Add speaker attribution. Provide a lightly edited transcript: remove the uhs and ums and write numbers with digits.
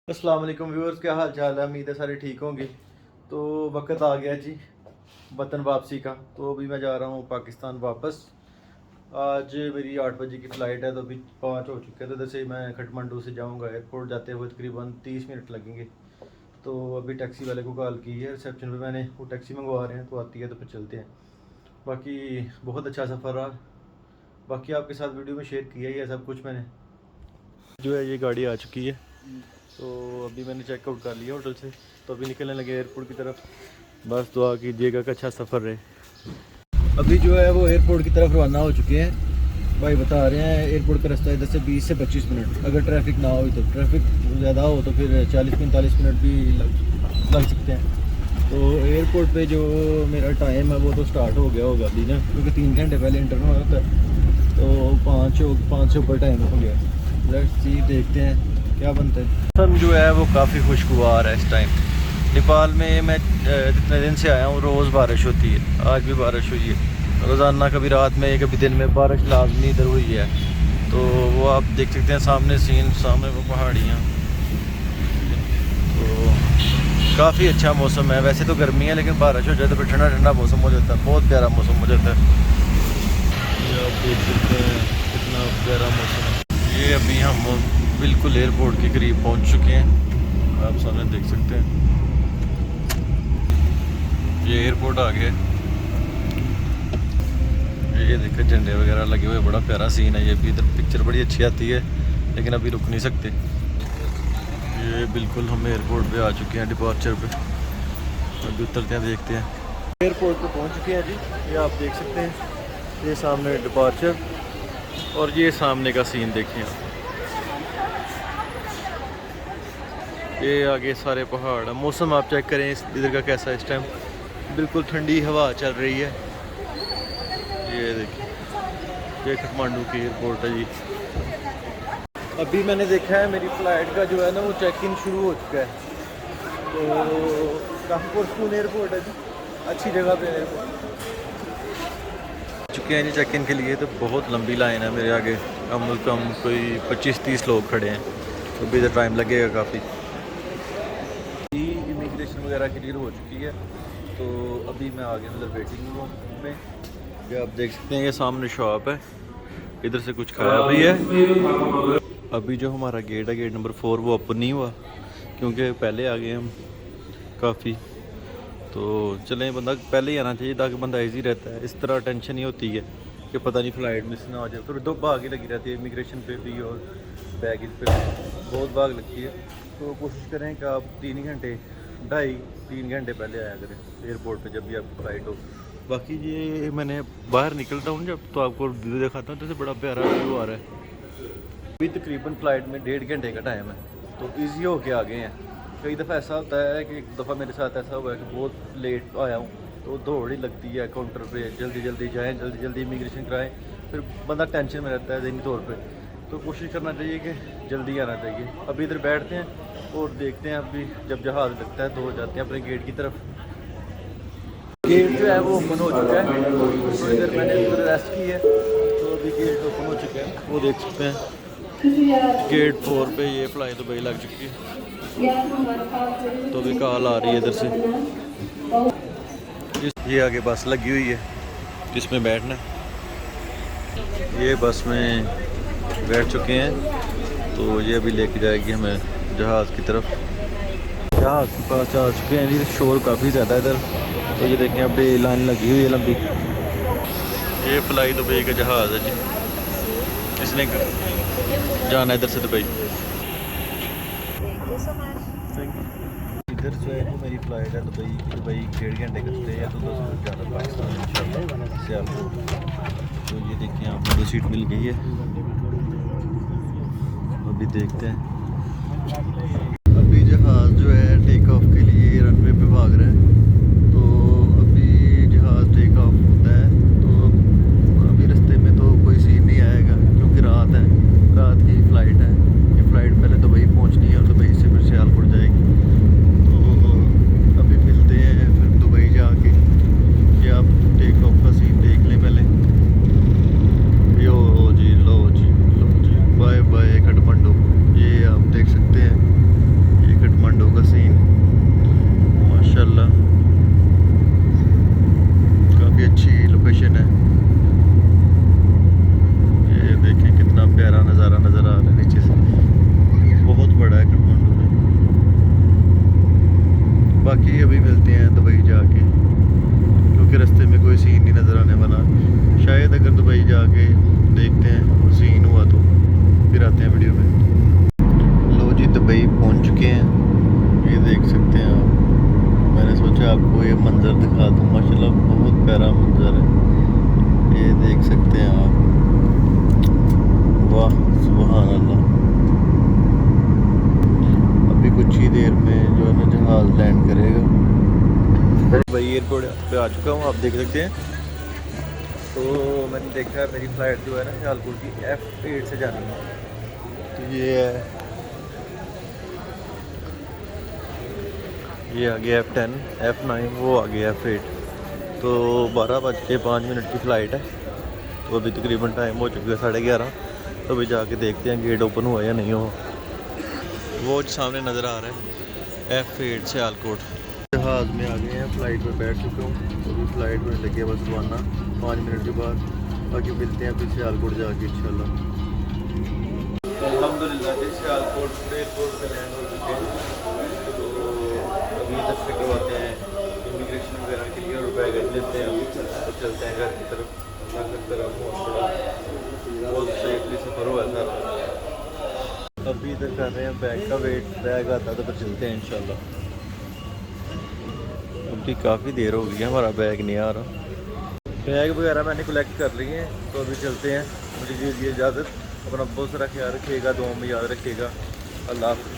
Speaker 1: अस्सलाम वालेकुम व्यूअर्स, क्या हाल चाल है। उम्मीद है सारे ठीक होंगे। तो वक्त आ गया जी वतन वापसी का। तो अभी मैं जा रहा हूँ पाकिस्तान वापस। आज मेरी 8 बजे की फ़्लाइट है, तो अभी 5 हो चुके हैं। तो इधर से मैं खटमंडू से जाऊँगा एयरपोर्ट। जाते हुए तकरीबन 30 मिनट लगेंगे। तो अभी टैक्सी वाले को कॉल की है, रिसेप्शन पे मैंने, वो टैक्सी मंगवा रहे हैं, तो आती है तो फिर चलते हैं। बाकी बहुत अच्छा सफ़र रहा। बाकी आपके साथ वीडियो में शेयर किया ही है सब कुछ मैंने। जो है ये गाड़ी आ चुकी है, तो अभी मैंने चेकआउट कर लिया होटल से। तो अभी निकलने लगे एयरपोर्ट की तरफ। बस दुआ कीजिएगा कि अच्छा सफ़र रहे। अभी जो है वो एयरपोर्ट की तरफ रवाना हो चुके हैं। भाई बता रहे हैं एयरपोर्ट का रास्ता इधर से 20 से 25 मिनट, अगर ट्रैफिक ना हो तो। ट्रैफिक ज़्यादा हो तो फिर 40-45 मिनट भी लग सकते हैं। तो एयरपोर्ट पे जो मेरा टाइम है वो तो स्टार्ट हो गया होगा अभी ना, क्योंकि 3 घंटे पहले इंटरव्यू होता है। तो 5 से ऊपर टाइम हो गया। लेट्स सी, देखते हैं क्या बनता है। मौसम जो है वो काफ़ी खुशगवार है इस टाइम। नेपाल में मैं जितने दिन से आया हूँ रोज़ बारिश होती है। आज भी बारिश हुई है रोज़ाना, कभी रात में कभी दिन में बारिश लाजमी इधर हुई है। तो वो आप देख सकते हैं सामने सीन, सामने वो पहाड़ियाँ। तो काफ़ी अच्छा मौसम है। वैसे तो गर्मी है, लेकिन बारिश हो जाए तो फिर ठंडा ठंडा मौसम हो जाता है। बहुत प्यारा मौसम हो जाता है। ये आप देख सकते हैं कितना प्यारा मौसम है। ये अभी हम बिल्कुल एयरपोर्ट के करीब पहुंच चुके हैं। आप सामने देख सकते हैं ये एयरपोर्ट आ गया। ये देखो झंडे वगैरह लगे हुए, बड़ा प्यारा सीन है। ये भी इधर पिक्चर बड़ी अच्छी आती है, लेकिन अभी रुक नहीं सकते। ये बिल्कुल हम एयरपोर्ट पे आ चुके हैं, डिपार्चर पे। अभी उतरते हैं, देखते हैं। एयरपोर्ट पे पहुंच चुके हैं जी। ये आप देख सकते हैं, ये सामने डिपार्चर और ये सामने का सीन देखें आप। ये आगे सारे पहाड़ है। मौसम आप चेक करें इधर का कैसा है इस टाइम। बिल्कुल ठंडी हवा चल रही है। ये देखिए, ये काठमांडू की एयरपोर्ट है जी। अभी मैंने देखा है मेरी फ़्लाइट का जो है ना वो चेक इन शुरू हो चुका है। तो काफ़ी पुरसकून एयरपोर्ट है जी, अच्छी जगह पे एयरपोर्ट चुके हैं जी चेक इन के लिए। तो बहुत लंबी लाइन है मेरे आगे, कम से कम कोई 25-30 लोग खड़े हैं। तो अभी इधर टाइम लगेगा काफ़ी। इमिग्रेशन वगैरह क्लियर हो चुकी है, तो अभी मैं आ गया अंदर वेटिंग रूम में। ये आप देख सकते हैं, ये सामने शॉप है। इधर से कुछ खाया भी है। अभी जो हमारा गेट है, गेट नंबर 4, वो ओपन नहीं हुआ क्योंकि पहले आ गए हम काफ़ी। तो चलें, बंदा पहले ही आना चाहिए ताकि बंदा ईजी रहता है। इस तरह टेंशन नहीं होती है कि पता नहीं फ़्लाइट मिस ना हो जाए। फिर 2 भाग लगी रहती है इमिग्रेशन पे भी और बैगेज पे भी, बहुत भाग लगती है। तो कोशिश करें कि आप 3 घंटे 2.5-3 घंटे पहले आया करें एयरपोर्ट पे जब भी आपकी फ़्लाइट हो। बाकी ये मैंने बाहर निकलता हूँ जब, तो आपको व्यू दिखाता हूँ। तो बड़ा प्यारा व्यू आ रहा है। अभी तकरीबन फ़्लाइट में 1.5 घंटे का टाइम है, तो ईजी हो के आ गए हैं। कई दफ़ा ऐसा होता है कि एक दफ़ा मेरे साथ ऐसा हुआ है कि बहुत लेट आया हूँ, तो दौड़ ही लगती है काउंटर पे, जल्दी जल्दी जाएँ, जल्दी जल्दी इमिग्रेशन कराएँ। फिर बंदा टेंशन में रहता है ज़हनी तौर पे। तो कोशिश करना चाहिए कि जल्दी आना चाहिए। अभी इधर बैठते हैं और देखते हैं। अभी जब जहाज़ लगता है तो जाते हैं अपने गेट की तरफ। गेट जो है वो ओपन हो चुका है। तो इधर मैंने इधर रेस्ट की है, तो अभी गेट ओपन हो चुका है, वो देख सकते हैं। गेट 4 पे ये फ्लाई दुबई लग चुकी है। तो अभी कॉल आ रही है इधर से। ये आगे बस लगी हुई है जिसमें बैठना है। ये बस में बैठ चुके हैं, तो ये अभी लेके जाएगी हमें जहाज़ की तरफ। जहाज़ के पास आ चुके हैं जी। शोर काफ़ी ज़्यादा है इधर। तो ये देखें, अभी लाइन लगी हुई है लंबी। ये फ्लाई दुबई का जहाज़ है जी, इसने जाना इधर से दुबई। इधर जो है वो मेरी फ़्लाइट है दुबई की। दुबई 1.5 घंटे का स्टे है, तो 10 मिनट जाना पाकिस्तान इंशाल्लाह सियालकोट। तो ये देखिए आप मुझे सीट मिल गई है। अभी देखते हैं। अभी जहाज़ जो है टेक ऑफ के लिए रनवे पे भाग रहा है। तो अभी जहाज़ टेक ऑफ होता है, तो अभी रास्ते में तो कोई सीन नहीं आएगा क्योंकि रात है, रात की फ़्लाइट है। ये फ़्लाइट पहले दुबई पहुंचनी है और दुबई से फिर सियालकोट जाएगी। तो अभी मिलते हैं फिर दुबई जाके। ये आप टेक ऑफ का सीन देख लें पहले। यो जी, लो जी, लो जी, बाय बाय काठमांडू। ये आप देख सकते हैं जाके देखते हैं, सीन हुआ तो फिर आते हैं वीडियो में। लो जी दुबई पहुंच चुके हैं, ये देख सकते हैं आप। मैंने सोचा आपको ये मंज़र दिखा दूँ, माशाल्लाह बहुत प्यारा मंज़र है, ये देख सकते हैं आप। वाह सुभान अल्लाह। अभी कुछ ही देर में जो है ना जहाज़ लैंड करेगा। भाई एयरपोर्ट पे आ चुका हूँ, आप देख सकते हैं। तो मैंने देखा है मेरी फ़्लाइट जो है ना सियालकोट की F8 से जानी है। तो ये है, ये आ गया F10, F9, वो आ गया F8। तो 12:05 की फ़्लाइट है। तो अभी तकरीबन टाइम हो चुका है 11:30। तो अभी जाके देखते हैं गेट ओपन हुआ या नहीं हुआ। वो सामने नज़र आ रहा है F8 सियालकोट। जहाज़ में आ गए हैं, फ़्लाइट में बैठ चुका हूँ। तो अभी फ़्लाइट में लगे बस रवाना 5 मिनट के बाद। बाकी मिलते हैं फिर सियालकोट जाके इंशाल्लाह। अल्हम्दुलिल्लाह जी सियालकोट एयरपोर्ट पे लैंड हो चुके हैं। तो अभी दस्तखत करवाते हैं इमिग्रेशन वगैरह के लिए और बैगेज लेते हैं। तो चलते हैं घर की तरफ। अल्लाह की तरफ बहुत सेफली सफ़र हुआ था। अभी इधर कर रहे हैं बैग का वेट, बैग आता तो फिर चलते हैं इंशाल्लाह। अभी काफ़ी देर हो गई है, हमारा बैग नहीं आ रहा। बैग वगैरह मैंने कलेक्ट कर लिए हैं, तो अभी चलते हैं। मुझे दीजिए इजाज़त। अपना बहुत सारा ख्याल रखिएगा, दुआ में याद रखिएगा। अल्लाह हाफ़िज़।